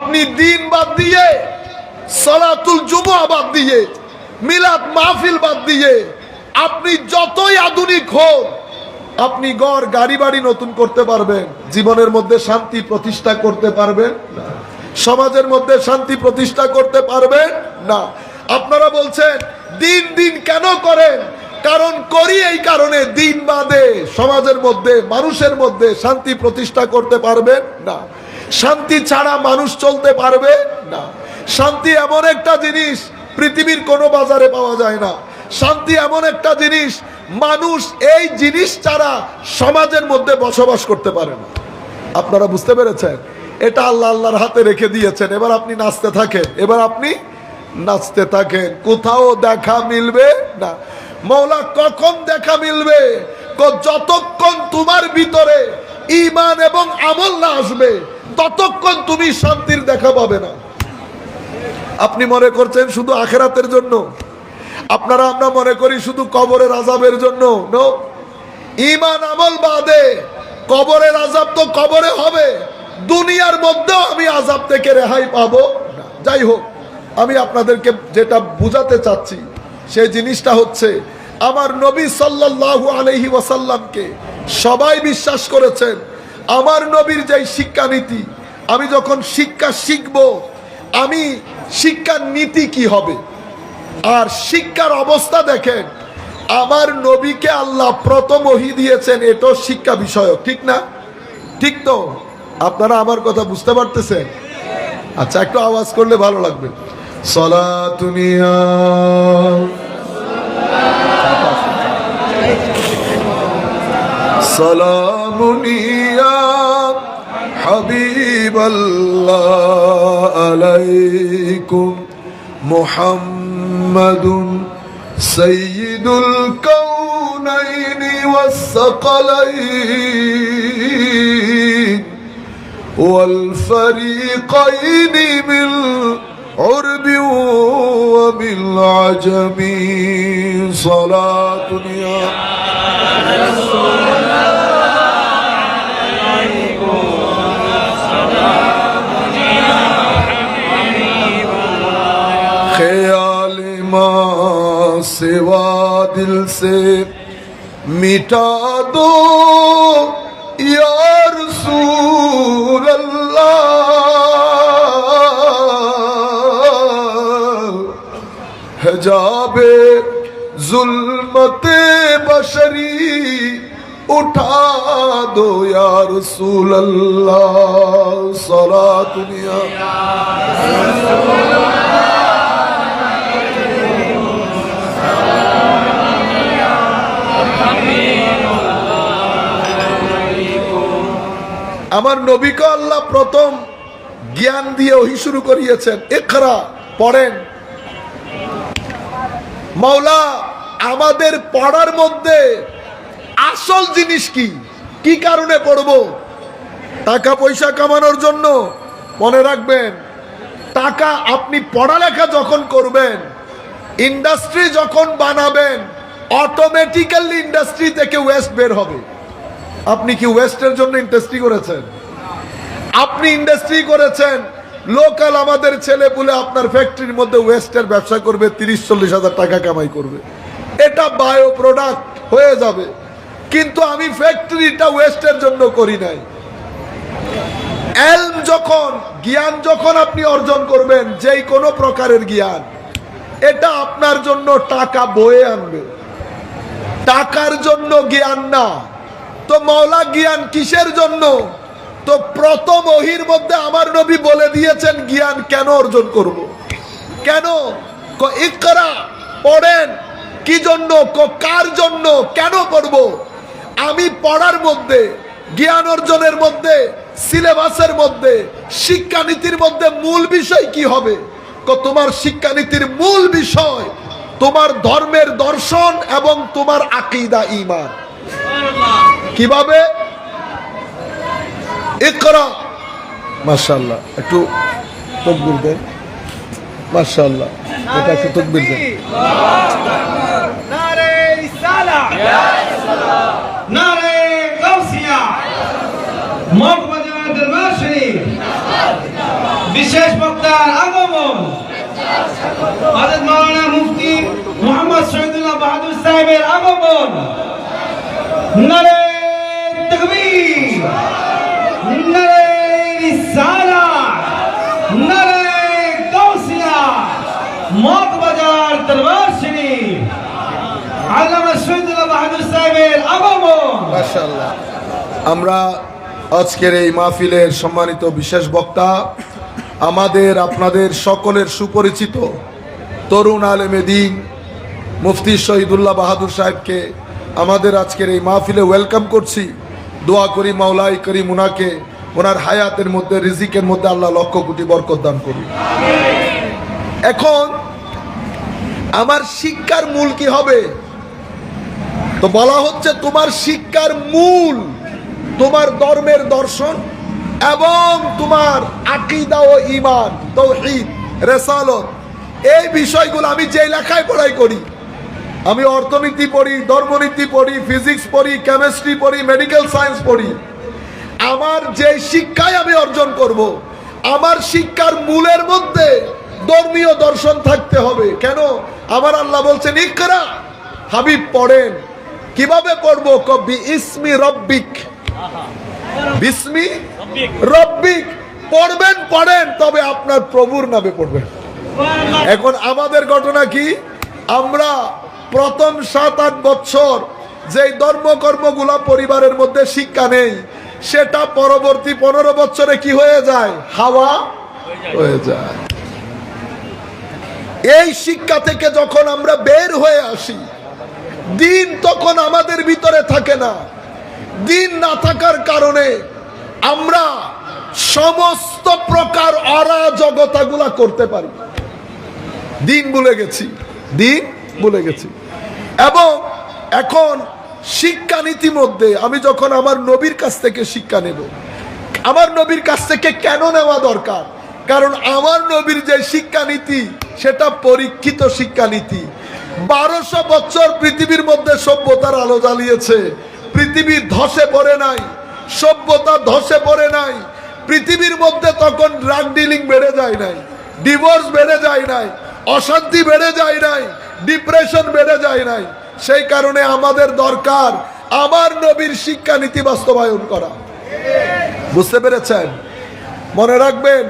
আপনি দিন বাদ দিয়ে, সালাতুল জুমআ বাদ দিয়ে, মিলাদ মাহফিল বাদ দিয়ে আপনি যতই আধুনিক হন, আপনি ঘর গাড়ি বাড়ি নতুন করতে পারবেন, জীবনের মধ্যে শান্তি প্রতিষ্ঠা করতে পারবেন না, সমাজের মধ্যে শান্তি প্রতিষ্ঠা করতে পারবেন না। আপনারা বলছেন দিন দিন কেন করেন? কারণ করি এই কারণে, দিন বাদে সমাজের মধ্যে, মানুষের মধ্যে শান্তি প্রতিষ্ঠা করতে পারবেন না। শান্তি ছাড়া মানুষ চলতে পারবে না। শান্তি এমন একটা জিনিস পৃথিবীর কোনো বাজারে পাওয়া যায় না। শান্তি এমন একটা জিনিস, মানুষ এই জিনিস ছাড়া সমাজের মধ্যে বসবাস করতে পারে না। আপনারা বুঝতে পেরেছেন? এটা আল্লাহ আল্লাহর হাতে রেখে দিয়েছেন। এবার আপনি নাচতে থাকেন, এবার আপনি নাচতে থাকেন, কোথাও দেখা মিলবে না। মওলা কখন দেখা মিলবে? যতক্ষণ তোমার ভিতরে ঈমান এবং আমল না আসবে ততক্ষণ তুমি শান্তির দেখা পাবে না। আপনি মনে করছেন শুধু আখিরাতের জন্য, আপনারা আমরা মনে করি শুধু কবরের আযাবের জন্য। নো, ঈমান আমল বাদে কবরের আযাব তো কবরে হবে, দুনিয়ার মধ্যেও আমি আযাব থেকে রেহাই পাবো না। যাই হোক, আমি আপনাদেরকে যেটা বুঝাতে চাচ্ছি সেই জিনিসটা হচ্ছে, আমার নবী সাল্লাল্লাহু আলাইহি ওয়াসাল্লামকে সবাই বিশ্বাস করেছেন। আমার নবীর যেই শিক্ষানীতি, আমি যখন শিক্ষা শিখব, আমি শিক্ষার নীতি কি হবে আর শিক্ষার অবস্থা দেখেন। আমার নবীকে আল্লাহ প্রথম ওহী দিয়েছেন, এটাও শিক্ষা বিষয়ক, ঠিক না? ঠিক তো? আপনারা আমার কথা বুঝতে পারতেছেন? আচ্ছা, একটু আওয়াজ করলে ভালো লাগবে। সালাতুনিয়া সালামুনিয়া হাবিবাল্লাহ আলাইকুম মুহাম্মাদুন সাইয়্যিদুল কাউনাইনি ওয়াস সাকালাইন ওয়াল ফারিকাইনি মিল উরবি ওয়া মিল আজমি সালাতুনিয়া ख्याल मां सिवा दिल से मिटा दो या रसूल अल्लाह, हिजाबे जुल्मते बशरी उठा दो या रसूल अल्लाह, सलातुनिया আমার নবীকে আল্লাহ প্রথম জ্ঞান দিয়ে ওহী শুরু করিয়েছেন। ইকরা, পড়েন। মাওলা আমাদের পড়ার মধ্যে আসল জিনিস কি? কি কারণে পড়ব? টাকা পয়সা কামানোর জন্য? মনে রাখবেন, টাকা আপনি পড়ালেখা যখন করবেন, ইন্ডাস্ট্রি যখন বানাবেন, অটোমেটিক্যালি ইন্ডাস্ট্রি থেকে ওয়েস্ট বের হবে। আপনি কি ওয়েস্টের জন্য ইন্ডাস্ট্রি করেছেন? আপনি ইন্ডাস্ট্রি করেছেন, লোকাল আমাদের ছেলে পুলে আপনার ফ্যাক্টরির মধ্যে ওয়েস্টের ব্যবসা করবে, 30-40 হাজার টাকা কামাই করবে, এটা বায়ো প্রোডাক্ট হয়ে যাবে। কিন্তু আমি ফ্যাক্টরিটা ওয়েস্টের জন্য করি নাই। এলম যখন, জ্ঞান যখন আপনি অর্জন করবেন, যেই কোনো প্রকারের জ্ঞান, এটা আপনার জন্য টাকা বয়ে আনবে, টাকার জন্য জ্ঞান না। তো মাওলা জ্ঞান কিসের জন্য? তো প্রথম ওহীর মধ্যে আমার নবী বলে দিয়েছেন জ্ঞান কেন অর্জন করব। কেন? ইকরা, পড়েন। কি জন্য? কার জন্য? কেন পড়ব? আমি পড়ার মধ্যে, জ্ঞান অর্জনের মধ্যে, সিলেবাসের মধ্যে, শিক্ষানীতির মধ্যে মূল বিষয় কি হবে? তোমার শিক্ষানীতির মূল বিষয় তোমার ধর্মের দর্শন এবং তোমার আকীদা, ঈমান। কিভাবে? ইকরা। মাশাআল্লাহ, একটু তাকবীর দেন। মাশাআল্লাহ, এটা একটু তাকবীর দেন। নারে রিসালাত, ইয়া সালাম, নারে গাউসিয়া, মরহবা জামাত দরবার শরীফ, বিশেষ বক্তার আগমন হযরত মাওলানা মুফতি মুহাম্মদ শহীদুল্লাহ বাহাদুর সাহেবের আগমন। নারে তাকবীর, নারে রিসালাত, নারে গাউসিয়া, মতবাজার দরবার শরীফ, আল্লামা শহীদুল্লাহ বাহাদুর সাহেবের আগমন। মাশাআল্লাহ। আমরা আজকের এই মাহফিলের সম্মানিত বিশেষ বক্তা, আমাদের আপনাদের সকলের সুপরিচিত তরুণ আলেমে দ্বীন মুফতি শহীদুল্লাহ বাহাদুর সাহেবকে আমাদের আজকের এই মাহফিলে ওয়েলকাম করছি। দোয়া করি মাওলাই করিম উনাকে ওনার হায়াতের মধ্যে, রিজিকের মধ্যে আল্লাহ লক্ষ কোটি বরকত দান করুন। এখন আমার শিক্ষার মূল কি হবে? তো বলা হচ্ছে তোমার শিক্ষার মূল তোমার ধর্মের দর্শন এবং তোমার আকীদা ও ঈমান, তাওহীদ, রিসালাত, এই বিষয়গুলো আমি যে লেখায় পড়াই করি, আমি অর্থনীতি পড়ি, ধর্মনীতি পড়ি, ফিজিক্স পড়ি, কেমিস্ট্রি পড়ি, মেডিকেল সায়েন্স পড়ি, আমার যে শিক্ষায় আমি অর্জন করব, আমার শিক্ষার মূলের মধ্যে ধর্মীয় দর্শন থাকতে হবে। কেন? আমার আল্লাহ বলছেন ইকরা, হাবিব পড়েন। কিভাবে পড়বো? কবি ইসমি রব্বিক, বিসমি রব্বিক পড়বেন, পড়েন, তবে আপনার প্রভুর নামে পড়বেন। এখন আমাদের ঘটনা কি? আমরা প্রথম 7-8 বছর যেই ধর্মকর্মগুলা পরিবারের মধ্যে শিক্ষা নেই, সেটা পরবর্তী 15 বছরে কি হয়ে যায়? হাওয়া হয়ে যায়। এই শিক্ষা থেকে যখন আমরা বের হয়ে আসি, দিন তখন আমাদের ভিতরে থাকে না। দিন না থাকার কারণে আমরা সমস্ত প্রকার অরাজকতাগুলা করতে পারি। দিন ভুলে গেছি, দিন ভুলে গেছি। এবং এখন শিক্ষানীতির মধ্যে আমি যখন আমার নবীর কাছ থেকে শিক্ষা নেব, আমার নবীর কাছ থেকে কেন নেওয়া দরকার? কারণ আমার নবীর যে শিক্ষানীতি সেটা পরীক্ষিত শিক্ষানীতি। 1200 বছর পৃথিবীর মধ্যে সভ্যতার আলো জ্বালিয়েছে, পৃথিবী ধসে পড়ে নাই, সভ্যতা ধসে পড়ে নাই। পৃথিবীর মধ্যে তখন ড্রাগ ডিলিং বেড়ে যায় নাই, ডিভোর্স বেড়ে যায় নাই, অশান্তি বেড়ে যায় নাই, ডিপ্রেশন বেড়ে যায় নাই। সেই কারণে আমাদের দরকার আমার নবীর শিক্ষানীতি বাস্তবায়ন করা। বুঝতে পেরেছেন? মনে রাখবেন,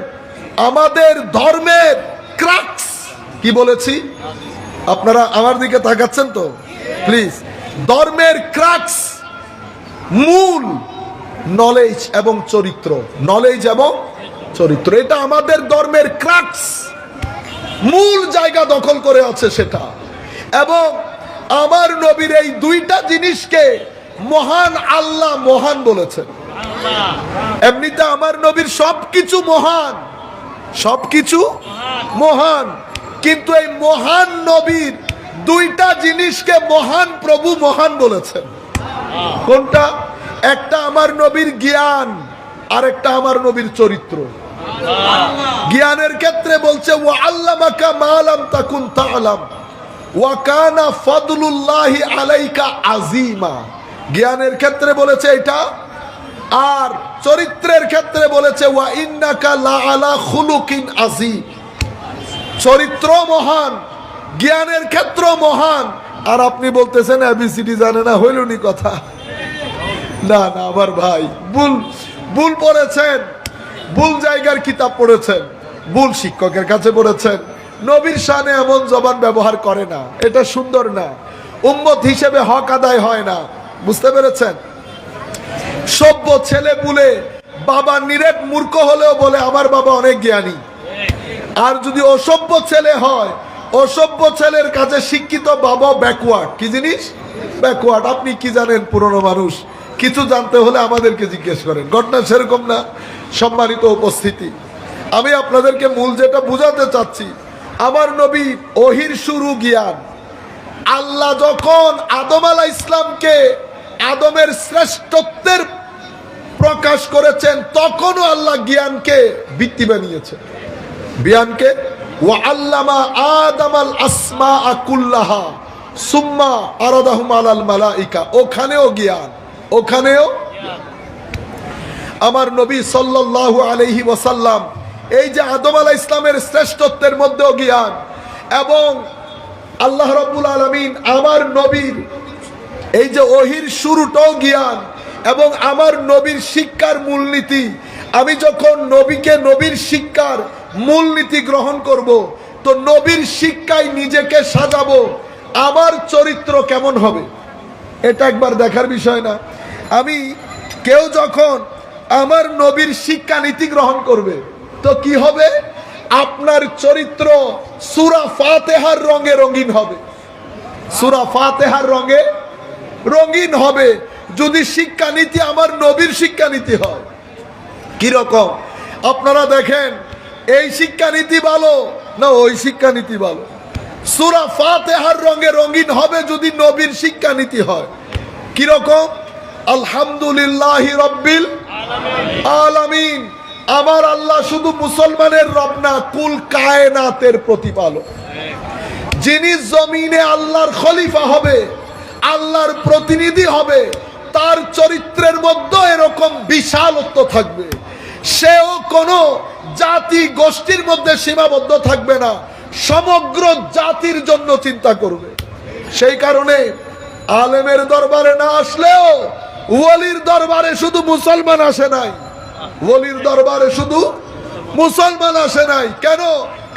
আমাদের ধর্মের ক্রাক্স কি বলেছি? আপনারা আমার দিকে তাকাচ্ছেন তো? প্লিজ, ধর্মের ক্রাক্স, মূল নলেজ এবং চরিত্র, নলেজ এবং চরিত্র, এটা আমাদের ধর্মের ক্রাক্স, মূল জায়গা দখল করে আছে সেটা। এবং আমার নবীর এই দুইটা জিনিসকে মহান আল্লাহ মহান বলেছেন। এমনিতে আমার নবীর সবকিছু মহান, সবকিছু মহান, কিন্তু এই মহান নবীর দুইটা জিনিসকে মহান প্রভু মহান বলেছেন। কোনটা? একটা আমার নবীর জ্ঞান, আর একটা আমার নবীর চরিত্র। জ্ঞানের ক্ষেত্রে বলছে ওয়া আল্লামাকা মা লাম তাকুন তা'লাম ওয়া কানা ফাদলুল্লাহি আলাইকা আযীমা। জ্ঞানের ক্ষেত্রে বলেছে এটা, আর চরিত্রের ক্ষেত্রে বলেছে ওয়া ইন্নাকা লা আলা খুলুকিন আযীম। চরিত্র মহান, জ্ঞানের ক্ষেত্র মহান। আর আপনি বলতেছেন এবিসিডি জানে না, হইলনি কথা। না না আমার ভাই, ভুল পড়েছেন, ভুল জায়গার কিতাব পড়েছেন, ভুল শিক্ষকের কাছে পড়েছেন। নবীর শানে এমন জবান ব্যবহার করে না, এটা সুন্দর না, উম্মত হিসেবে হক আদায় হয় না। বুঝতে পেরেছেন? সভ্য ছেলে বলে বাবা নিরেট মূর্খ হলেও বলে আমার বাবা অনেক জ্ঞানী। আর যদি অসভ্য ছেলে হয়, অসভ্য ছেলের কাছে শিক্ষিত বাবা ব্যাকওয়ার্ড। কি জিনিস? ব্যাকওয়ার্ড। আপনি কি জানেন? পুরনো মানুষ, কিছু জানতে হলে আমাদেরকে জিজ্ঞেস করেন। ঘটনা সেরকম না? সম্মানিত উপস্থিতি, আমি আপনাদেরকে মূল যেটা বুঝাতে চাচ্ছি, আমার নবী ওহির শুরু জ্ঞান। আল্লাহ যখন আদম আলাইহিস ইসলামকে আদমের শ্রেষ্ঠত্বের প্রকাশ করেছেন, তখনও আল্লাহ জ্ঞানকে ভিত্তি বানিয়েছেন। জ্ঞানকে ওয়া আল্লামা আদামাল আসমাআ কুল্লাহা সুম্মা আরাদাহুম আলাল মালাইকা, ওখানেও জ্ঞান, ওখানেও। আমার নবী সাল্লাল্লাহু আলাইহি ওয়াসাল্লাম এই যে আদম আলাইহিস ইসলামের শ্রেষ্ঠত্বের মধ্যেও জ্ঞান, এবং আল্লাহ রাব্বুল আলামিন আমার নবীর এই যে ওহির শুরুটাও জ্ঞান, এবং আমার নবীর শিক্ষার মূলনীতি, আমি যখন নবীকে নবীর শিক্ষার মূলনীতি গ্রহণ করব, তো নবীর শিক্ষায় নিজেকে সাজাবো, আমার চরিত্র কেমন হবে এটা একবার দেখার বিষয় না? আমি কেউ যখন আমার নবীর শিক্ষা নীতি গ্রহণ করবে, তো কি হবে? আপনার চরিত্র সূরা ফাতিহার রঙে রঙিন হবে, সূরা ফাতিহার রঙে রঙিন হবে, যদি শিক্ষানীতি আমার নবীর শিক্ষানীতি হয়। কিরকম? আপনারা দেখেন, এই শিক্ষানীতি ভালো না ওই শিক্ষানীতি ভালো? সূরা ফাতিহার রঙে রঙিন হবে যদি নবীর শিক্ষানীতি হয়। কিরকম? আলহামদুলিল্লাহি রাব্বিল আলামিন, আমার আল্লাহ শুধু মুসলমানের রব না, কুল কায়নাতের প্রতিপালক। যিনি জমিনে আল্লাহর খলিফা হবে, আল্লাহর প্রতিনিধি হবে, তার চরিত্রের মধ্যে এরকম বিশালত্ব থাকবে। সেও কোনো জাতি গোষ্ঠীর মধ্যে সীমাবদ্ধ থাকবে না, সমগ্র জাতির জন্য চিন্তা করবে। সেই কারণে আলেমের দরবারে না আসলেও ওলির দরবারে শুধু মুসলমান আসে নাই, ওলির দরবারে শুধু মুসলমান আসে নাই। কেন?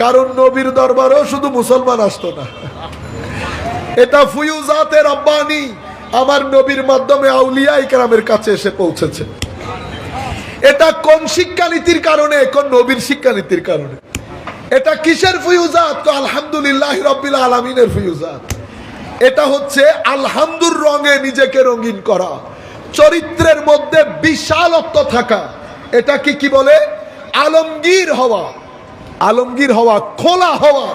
কারণ নবীর দরবারেও শুধু মুসলমান আসতো না। এটা ফুয়ুজাতে রব্বানি, আমার নবীর মাধ্যমে আউলিয়া ইকরামের কাছে এসে পৌঁছেছে। এটা কোন শিক্ষানীতির কারণে? কোন নবীর শিক্ষানীতির কারণে। এটা কিসের ফুয়ুজাত? তো আলহামদুলিল্লাহ রাব্বিল আলামিনের ফুয়ুজাত। এটা হচ্ছে আলহামদুর রঙে নিজেকে রঙিন করা, চরিত্রের মধ্যে বিশালত্ব থাকা। এটা কি বলে? আলমগীর হওয়া, আলমগীর হওয়া, খোলা হওয়া,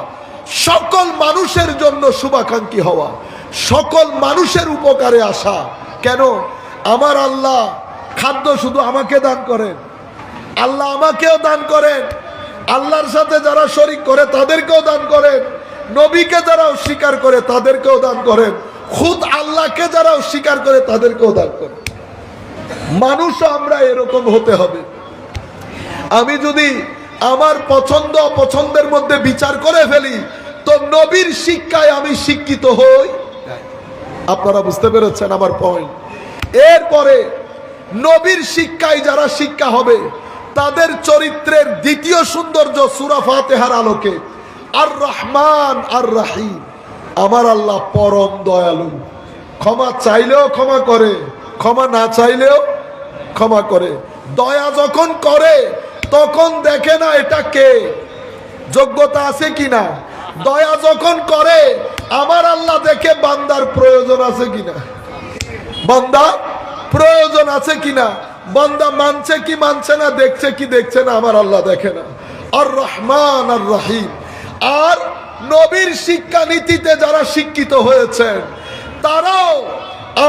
সকল মানুষের জন্য শুভাকাঙ্ক্ষী হওয়া, সকল মানুষের উপকারে আসা। কেন? আমার আল্লাহ খাদ্য শুধু আমাকে দান করেন, আল্লাহ আমাকেও দান করেন, আল্লাহর সাথে যারা শরীক করে তাদেরকেও দান করেন, নবীকে যারা অস্বীকার করে তাদেরকেও দান করেন, খুদ আল্লাহকে যারা অস্বীকার করে তাদেরকেও দান করেন। মানুষও আমরা এরকম হতে হবে। আমি যদি আমার পছন্দ অপছন্দের মধ্যে বিচার করে ফেলি, তো নবীর শিক্ষায় আমি শিক্ষিত হই। আপনারা বুঝতে পেরেছেন আমার পয়েন্ট? এরপরে নবীর শিক্ষায় যারা শিক্ষা হবে, তাদের চরিত্রের দ্বিতীয় সৌন্দর্য সূরা ফাতিহার আলোকে, আর রহমান আর রাহিম, আমার আল্লাহ পরম দয়ালু, ক্ষমা চাইলেও ক্ষমা করে, ক্ষমা না চাইলেও ক্ষমা করে। দয়া যখন করে তখন দেখে না এটা কে, যোগ্যতা আছে কিনা। দয়া যখন করে আমার আল্লাহ দেখে বান্দার প্রয়োজন আছে কিনা, বান্দা প্রয়োজন আছে কিনা, বান্দা মানছে কি মানছে না, দেখছে কি দেখছে না, আমার আল্লাহ দেখে না। আর রহমান আর রাহিম। আর নবীর শিক্ষা নীতিতে যারা শিক্ষিত হয়েছেন, তারাও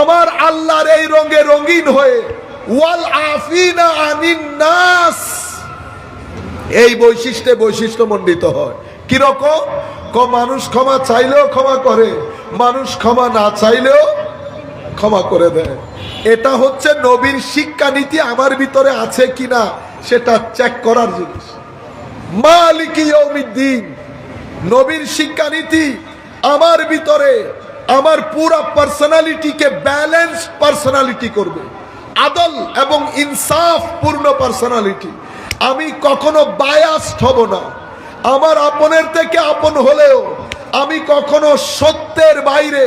আমার আল্লাহর এই রঙে রঙিন হয়ে ওয়াল আফিনা আনিন নাস, এই বৈশিষ্ট্যে বৈশিষ্ট্যমণ্ডিত হয়। কিরকম? মানুষ ক্ষমা চাইলেও ক্ষমা করে, মানুষ ক্ষমা না চাইলেও ক্ষমা করে দেয়। এটা হচ্ছে নবীর শিক্ষা নীতি আমার ভিতরে আছে কিনা সেটা চেক করার জিনিস। মালিকি ইয়াউমিদ্দিন, নবীর শিক্ষা নীতি আমার ভিতরে আমার পুরো পার্সোনালিটিকে ব্যালেন্স পার্সোনালিটি করবে, আদল এবং ইনসাফ পূর্ণ পার্সোনালিটি। আমি কখনো বায়াসড হব না, আমার আপনের থেকে আপন হলেও আমি কখনো সত্যের বাইরে,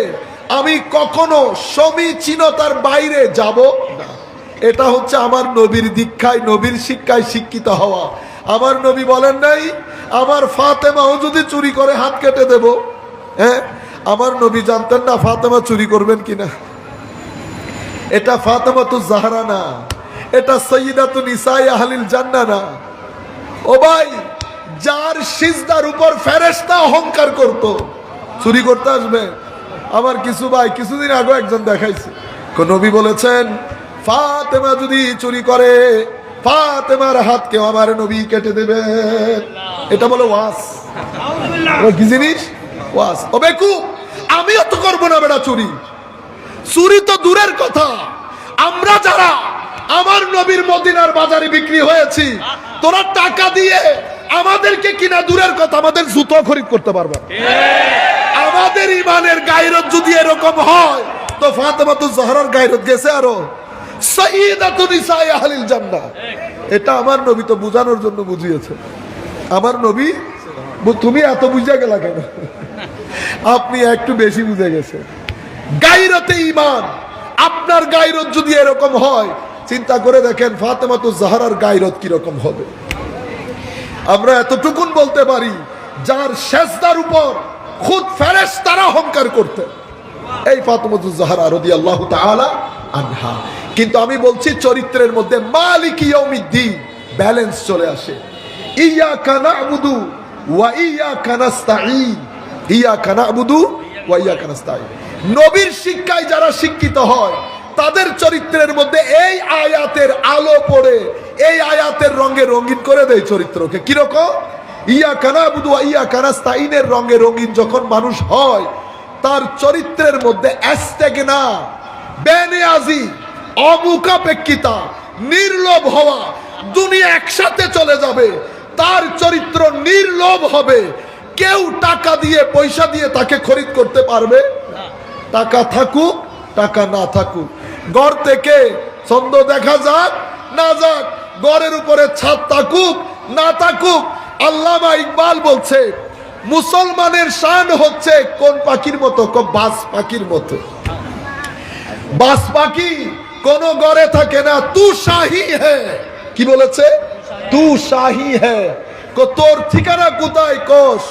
আমি কখনো সমীচীনতার বাইরে যাব না। এটা হচ্ছে আমার নবীর দীক্ষায়, নবীর শিক্ষায় শিক্ষিত হওয়া। আমার নবী বলেন নাই আমার ফাতেমাও যদি চুরি করে হাত কেটে দেব? হ্যাঁ, আমার নবী জানতেন না ফাতেমা চুরি করবেন কিনা। এটা ফাতেমাতু জাহরা না, এটা সাইয়্যিদাতু নিসায়ে আহলিল জান্নাহ না। ও ভাই, যার সিজদার উপর ফেরেশতা অহংকার করত, চুরি করতে আসবে। আমার কিছু ভাই কিছুদিন আগে একজন দেখাইছে, নবী বলেছেন ফাতেমা যদি চুরি করে ফাতেমার হাত কেউ আমার নবী কেটে দেবে। এটা বলে ওয়াজ, কি জিনিস? ওয়াজ। ও বেকু, আমিও তো করবো না বেটা চুরি। চুরি তো দূরের কথা, আমরা যারা আমার নবীর মদিনার বাজারে বিক্রি হয়েছি, তোরা টাকা দিয়ে আমাদেরকে কিনা দূরের কথা, আমাদের জুতো খরিদ করতে পারবে না। আমাদের ইমানের গায়রত যদি এরকম হয় তো ফাতেমাতুজ জাহরার গায়রত গেছে আরো সাইয়্যিদাতুন নিসাই আহলিল জান্নাহ। এটা আমার নবী তো বুঝানোর জন্য বুঝিয়েছে। আমার নবী, তুমি এত বুঝা গেলা কেন? আপনি একটু বেশি বুঝে গেছেন। গায়রতে ঈমান, আপনার গায়রত যদি এরকম হয়, চিন্তা করে দেখেন ফাতেমাতুজ জাহরার গায়রত কি রকম হবে। আমরা এতটুকুন বলতে পারি, যার সেজদার উপর খুদ ফেরেশতারা অহংকার করতেন, এই ফাতেমাতুজ জাহরা রাদিয়াল্লাহু তাআলা আনহা। কিন্তু আমি বলছি চরিত্রের মধ্যে মালিক ইয়াউমিদ্দিন ব্যালেন্স চলে আসে। ইয়াকা না'বুদু ওয়া ইয়াকা নাস্তাঈন, ইয়াকা না'বুদু ওয়া ইয়াকা নাস্তাঈন। নবীর শিক্ষায় যারা শিক্ষিত হয় তাদের চরিত্রের মধ্যে এই আয়াতের আলো পড়ে, এই আয়াতের রঙে রঙিন করে দেয় চরিত্রকে। কিরকম? ইয়াকা না'বুদু ওয়া ইয়াকা নাস্তাঈনের রঙে রঙিন যখন মানুষ হয়, তার চরিত্রের মধ্যে ইস্তেগনা, বেনিয়াজি, অমুখাপেক্ষিতা, নির্লোভ হওয়া, দুনিয়া একসাথে চলে যাবে। তার চরিত্র নির্লোভ হবে। কেউ টাকা দিয়ে পয়সা দিয়ে তাকে খরিদ করতে পারবে? টাকা থাকুক টাকা না থাকুক, ঘর থেকে ছন্দ দেখা যাক না যাক, ঘরের উপরে ছাদ থাকুক না থাকুক, আল্লামা ইকবাল বলছে মুসলমানের শান হচ্ছে কোন পাখির মতো? বাজ পাখির মতো। বাজ পাখি কোন ঘরে থাকে না, তু শাহী হ্যায়। কি বলেছে? তু শাহী হ্যায়। তোর ঠিকানা কোথায়? কোষ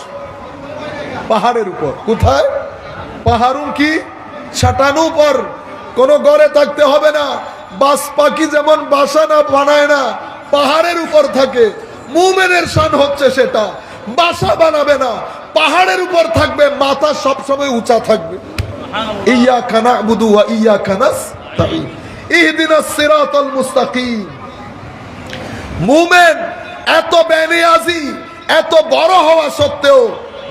পাহাড়ের উপর। কোথায়? পাহাড়ুন কি ছাটানো পর, কোন ঘরে থাকতে হবে না। বাজ পাখি যেমন বাসা না বানায় না, পাহাড়ের উপর থাকে। মুমিনের শান হচ্ছে সেটা, বাসা বানাবে না, পাহাড়ের উপর থাকবে, মাথা সবসময় উঁচা থাকবে। ইয়াকা না'বুদু ওয়া ইয়াকা নাস্তাঈন ইহদিনাস সিরাতাল মুস্তাকিম। মুমিন এত বেনিয়াজি, এত বড় হওয়া সত্ত্বেও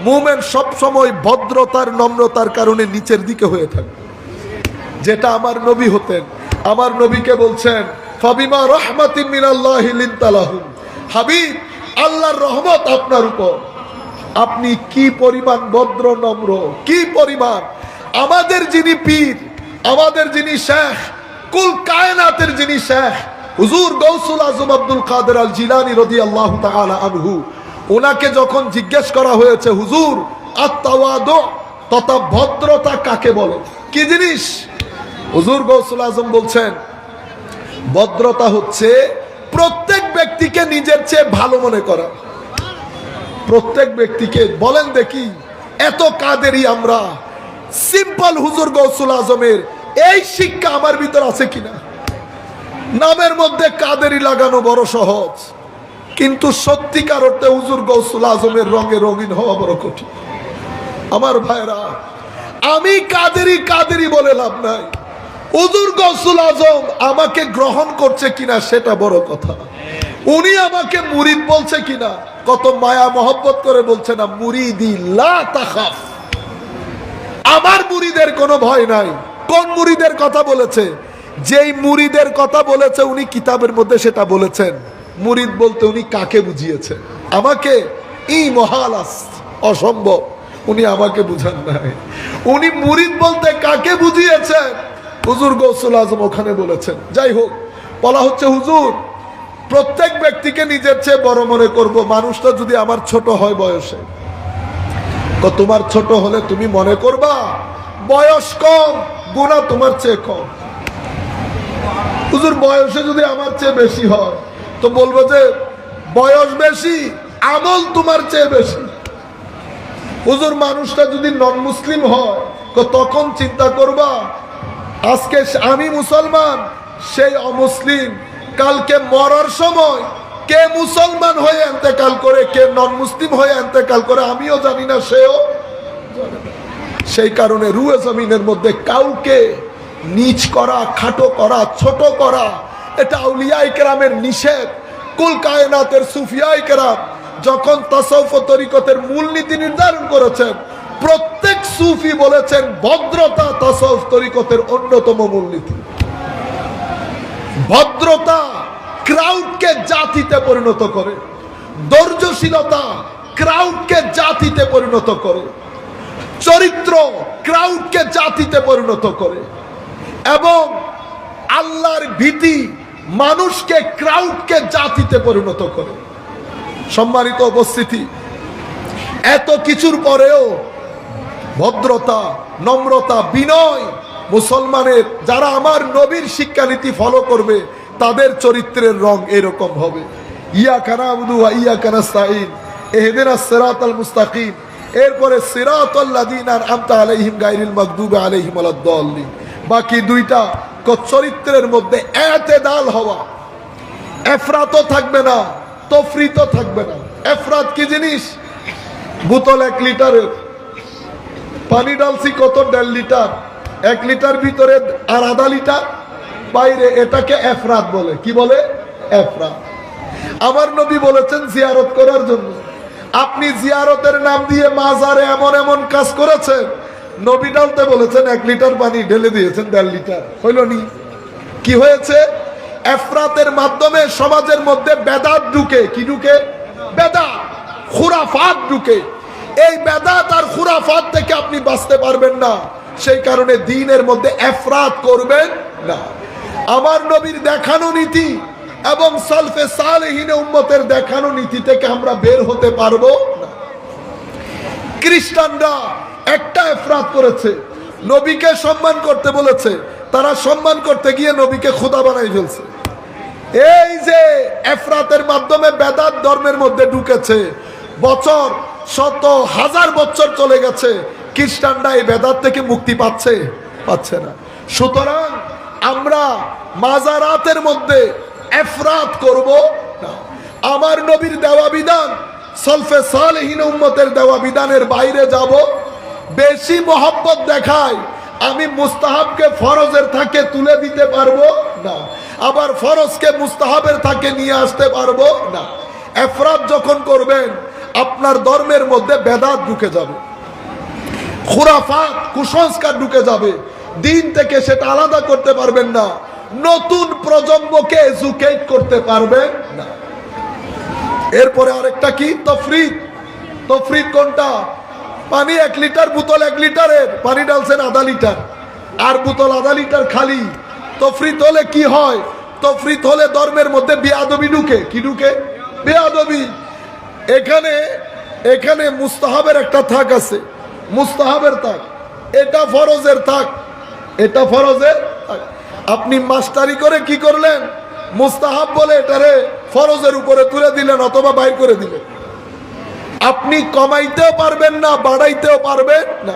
মুমিন সব সময় ভদ্রতার, নম্রতার কারণে নিচের দিকে হয়ে থাকে, যেটা আমার নবী হতেন। আমার নবীকে বলছেন ফাবিমা রাহমাতিন মিনাল্লাহি লিনতা লাহুম, হাবিব আল্লাহর রহমত আপনার উপর, আপনি কি পরিমাণ ভদ্র নম্র, কি পরিমাণ। আমাদের যিনি পীর, আমাদের যিনি শেখ, কুল কায়নাতের যিনি শেখ হুজুর গৌসুল আজম আব্দুল কাদের আল জিলানী রাদিয়াল্লাহু তাআলা আনহু, ওনাকে যখন জিজ্ঞেস করা হয়েছে হুজুর আত-তাওয়াদু তথা ভদ্রতা কাকে বলে, কি জিনিস? হুজুর গৌসুল আজম বলছেন ভদ্রতা হচ্ছে প্রত্যেক ব্যক্তিকে নিজের চেয়ে ভালো মনে করা। প্রত্যেক ব্যক্তিকে বলেন দেখি, এত কাদেরই আমরা, সিম্পল হুজুর গৌসুল আজমের এই শিক্ষা আমার ভিতর আছে কিনা? নামের মধ্যে কাদেরই লাগানো বড় সহজ, কিন্তু সত্যিকার অর্থে হুজুর গৌসুল আজমের রঙে রঙিন হওয়া বড় কঠিন। আমার ভাইরা, আমি কাদেরই বলে লাভ নাই। হুজুর গৌসুল আজম আমাকে গ্রহণ করছে কিনা সেটা বড় কথা। উনি আমাকে মুরিদ বলছে কিনা, কত মায়া মহব্বত করে বলছে না, মুরিদি লা তাখাফ, আমার মুরিদের কোনো ভয় নাই। কোন মুরিদের কথা বলেছে? যেই মুরিদের কথা বলেছে উনি কিতাবের মধ্যে সেটা বলেছেন। মুরিদ বলতে উনি কাকে বুঝিয়েছেন? আমাকে? ই মহালাস, অসম্ভব, উনি আমাকে বুঝান নাই। উনি মুরিদ বলতে কাকে বুঝিয়েছেন? হুজুর গৌসুল আজম ওখানে বলেছেন। যাই হোক, বলা হচ্ছে হুজুর প্রত্যেক ব্যক্তিকে নিজের চেয়ে বড় মনে করব, মানুষটা যদি আমার ছোট হয় বয়সে। তোমার ছোট হলে তুমি মনে করবা বয়স কম, গুনাহ তোমার চেয়ে কম। হুজুর বয়সে যদি আমার চেয়ে বেশি হয় তো বলবো যে বয়স বেশি, আমল তোমার চেয়ে বেশি। হুজুর মানুষটা যদি নন মুসলিম হয় তখন চিন্তা করবা আজকে আমি মুসলমান, সেই অমুসলিম। কালকে মরার সময় কে মুসলমান হয়ে ইন্তেকাল করে, কে নন মুসলিম হয়ে ইন্তেকাল করে আমিও জানি না, সেও জানে না। সেই কারণে রুয়ে জমিনের মধ্যে কাউকে নিচ করা, খাটো করা, ছোট করা, এটা আউলিয়ায়ে কেরামের নিষেধ। কুল কায়নাতের সুফিয়ায়ে কেরাম যখন তাসাউফ তরিকতের মূলনীতি নির্ধারণ করেছেন, প্রত্যেক সুফি বলেছেন ভদ্রতা তাসাউফ তরিকতের অন্যতম মূলনীতি। ভদ্রতা ক্রাউডকে জাতিতে পরিণত করে, ধৈর্যশীলতা ক্রাউডকে জাতিতে পরিণত করে, চরিত্র ক্রাউডকে জাতিতে পরিণত করে, এবং আল্লাহর ভীতি মানুষকে ক্রাউডকে জাতিতে পরিণত করে। সম্মানিত উপস্থিতি, এত কিছুর পরেও ভদ্রতা, নম্রতা, বিনয় মুসলমানের, যারা আমার নবীর শিক্ষানীতি ফলো করবে তাদের চরিত্রের রং এরকম হবে। ইয়াকা না'বুদু ওয়া ইয়াকা নাস্তাঈন ইহদিনাস সিরাতাল মুস্তাকিম, এরপরে সিরাতাল লাযিনা আন'আমতা আলাইহিম গায়রিল মাগদুবি আলাইহিম ওয়ালাদ-দাল্লিন। বাকি দুইটা চরিত্রের মধ্যে এতেদাল হওয়া, এফরাতও থাকবে না, তফরিতও থাকবে না। এফরাত কি জিনিস? বোতল 1 লিটারের পানি ডালছি কত, 1.5 লিটার, 1 লিটার ভিতরে আর আধা লিটার বাইরে, এটাকে এফরাত বলে। কি বলে? এফরাত। আমার নবী বলেছেন জিয়ারত করার জন্য, আপনি জিয়ারতের নাম দিয়ে মাজারে এমন এমন কাজ করেছেন, নবী ডালতে বলেছেন 1 লিটার পানি ঢেলে দিয়েছেন 1.5 লিটার, হইল নি? কি হয়েছে? এফরাতের মাধ্যমে সমাজের মধ্যে বেদাত ঢুকে। কি ঢুকে? বেদাত, খুরাফাত ঢুকে। এই বেদাত আর খুরাফাত থেকে আপনি বাঁচতে পারবেন না, সেই কারণে দ্বীনের মধ্যে এফরাত করবেন না। আমার নবীর দেখানো নীতি এবং সালফে সালেহিন উম্মতের দেখানো নীতি থেকে আমরা বের হতে পারবো না। খ্রিস্টানরা একটা এফরাত করেছে, নবীকে সম্মান করতে বলেছে, তারা সম্মান করতে গিয়ে নবীকে খোদা বানাই ফেলছে। এই যে এফরাতের মাধ্যমে বেদাত ধর্মের মধ্যে ঢুকেছে, বছর শত হাজার বছর চলে গেছে, খ্রিস্টানরা এই বেদাত থেকে মুক্তি পাচ্ছে? পাচ্ছে না। সুতরাং আমরা মাজারাতের মধ্যে এফরাত করব না। আমার নবীর দেওয়া বিধান, সালফে সালেহিন উম্মতের দেওয়া বিধানের বাইরে যাব, বেশি মহব্বত দেখায়, আমি মুস্তাহাবকে ফরজের থাকে তুলে দিতে পারবো না, আবার ফরজকে মুস্তাহাবের থাকে নিয়ে আসতে পারবো না। এফরাত যখন করবেন, আপনার ধর্মের মধ্যে বেদাত ঢুকে যাবে, খুরাফাত, কুসংস্কার ঢুকে যাবে, দিন থেকে সেটা আলাদা করতে পারবেন না, নতুন প্রজন্মকে এডুকেট করতে পারবেন না। এরপরে আরেকটা কি? তফরিদ। তফরিদ কোনটা? পানি 1 লিটার, বোতল 1 লিটারের পানি ডালছেন আধা লিটার, আর বোতল আধা লিটার খালি। তফরিদ হলে কি হয়? তফরিদ হলে ধর্মের মধ্যে বেয়াদবি ঢুকে। কি ঢুকে? বেয়াদবি। এখানে মুস্তাহাবের একটা থাক আছে, মুস্তাহাবের থাক, এটা ফরজের থাক, এটা ফরজের থাক। আপনি মাস্টারি করে কি করলেন? মুস্তাহাব বলে এটারে ফরজের উপরে তুলে দিলেন অথবা বাইর করে দিলেন। আপনি কমাইতেও পারবেন না, বাড়াইতেও পারবেন না।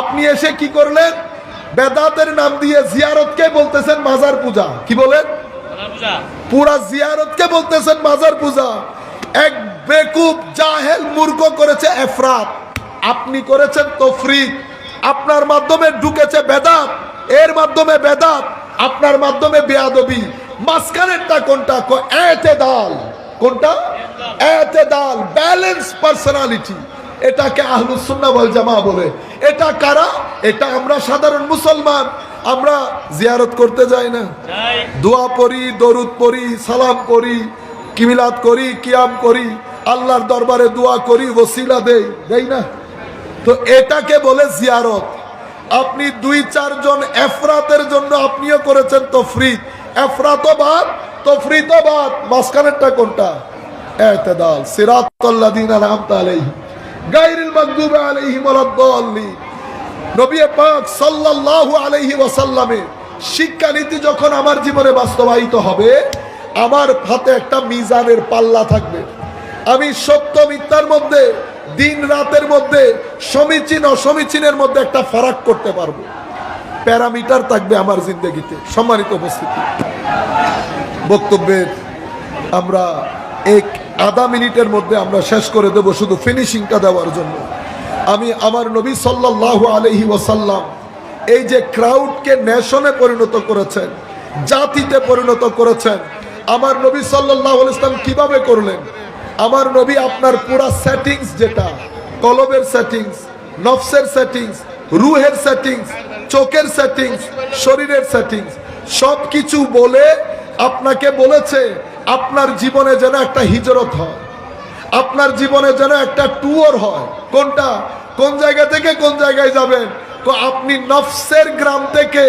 আপনি এসে কি করলেন? বেদাতের নাম দিয়ে জিয়ারতকে বলতেছেন মাজার পূজা। কি বলেন? পুরা জিয়ারতকে বলতেছেন মাজার পূজা। এক বেকুব জাহেল মূর্খ করেছে এফরাত, আপনি করেছেন তফরিদ। আপনার মাধ্যমে ঢুকেছে বেদাত, এর মাধ্যমে বেদাত, আপনার মাধ্যমে বেয়াদবি। মাঝখানেরটা কোনটা? এতেদাল। কোনটা? এতেদাল, ব্যালেন্স পার্সোনালিটি। এটাকে আহলুস সুন্নাহ ওয়াল জামাআহ বলে। এটা কারা? এটা আমরা সাধারণ মুসলমান। আমরা জিয়ারত করতে যাই না, দোয়া পড়ি, দরুদ পড়ি, সালাম করি, কিমিলাত করি, কিয়াম করি, আল্লাহর দরবারে দোয়া করি, ওসিলা দেই না? তো এটাকে বলে জিয়ারত। আপনি 2-4 জন এফরাতের জন্য আপনিও করেছেন তফরিদ। এফরাতও বাদ, তফরিদও বাদ। মাঝখানেরটা কোনটা? এতেদাল, সিরাতাল লাযিনা আন'আমতা আলাইহিম গায়রিল মাগদুবি আলাইহিম ওয়ালাদ-দাল্লিন। নবী পাক সাল্লাল্লাহু আলাইহি ওয়াসাল্লামের শিক্ষানীতি যখন আমার জীবনে বাস্তবায়িত হবে, আমার হাতে একটা মিজানের পাল্লা থাকবে। আমি সত্য মিথ্যার মধ্যে, দিন রাতের মধ্যে, সমীচীন অসমীচীনের মধ্যে একটা ফারাক করতে পারবো। প্যারামিটার থাকবে আমার জিন্দগিতে। সম্মানিত উপস্থিতি, বক্তব্যের আমরা আধা মিনিটের মধ্যে আমরা শেষ করে দেব, শুধু ফিনিশিংটা দেওয়ার জন্য। আমি আমার নবী সাল্লাল্লাহু আলাইহি ওয়াসাল্লাম এই যে ক্রাউডকে নেশনে পরিণত করেছেন, জাতিতে পরিণত করেছেন, আমার নবী সাল্লাল্লাহু আলাইহি ওয়াসাল্লাম কিভাবে করলেন? আমার নবী আপনার পুরা সেটিংস, যেটা কলবের সেটিংস, নফসের সেটিংস, রুহের সেটিংস, চোখের সেটিংস, শরীরের সেটিংস, সব কিছু বলে আপনাকে বলেছে আপনার জীবনে যেন একটা হিজরত হয়, আপনার জীবনে যেন একটা ট্যুর হয়। কোনটা? কোন জায়গা থেকে কোন জায়গায় যাবেন? তো আপনি নফসের গ্রাম থেকে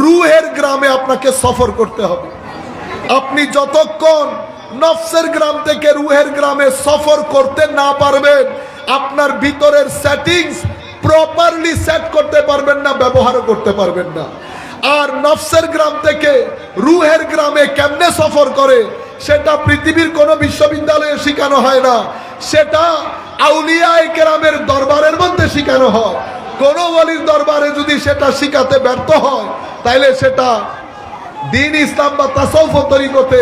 রুহের গ্রামে আপনাকে সফর করতে হবে। আপনি যতক্ষণ নফসের গ্রাম থেকে রুহের গ্রামে সফর করতে না পারবেন, আপনার ভিতরের সেটিংস প্রপারলি সেট করতে পারবেন না, ব্যবহারও করতে পারবেন না। আর নফসের গ্রাম থেকে রুহের গ্রামে কেমনে সফর করে সেটা পৃথিবীর কোনো বিশ্ববিদ্যালয়ে শেখানো হয় না, সেটা আউলিয়ায়ে কেরামের দরবারের মধ্যে শেখানো হয়। কোন ওয়ালির দরবারে যদি সেটা শিখাতে ব্যর্থ হয়, তাইলে সেটা দ্বীন ইসলাম বা তাসাউফ তরিকতে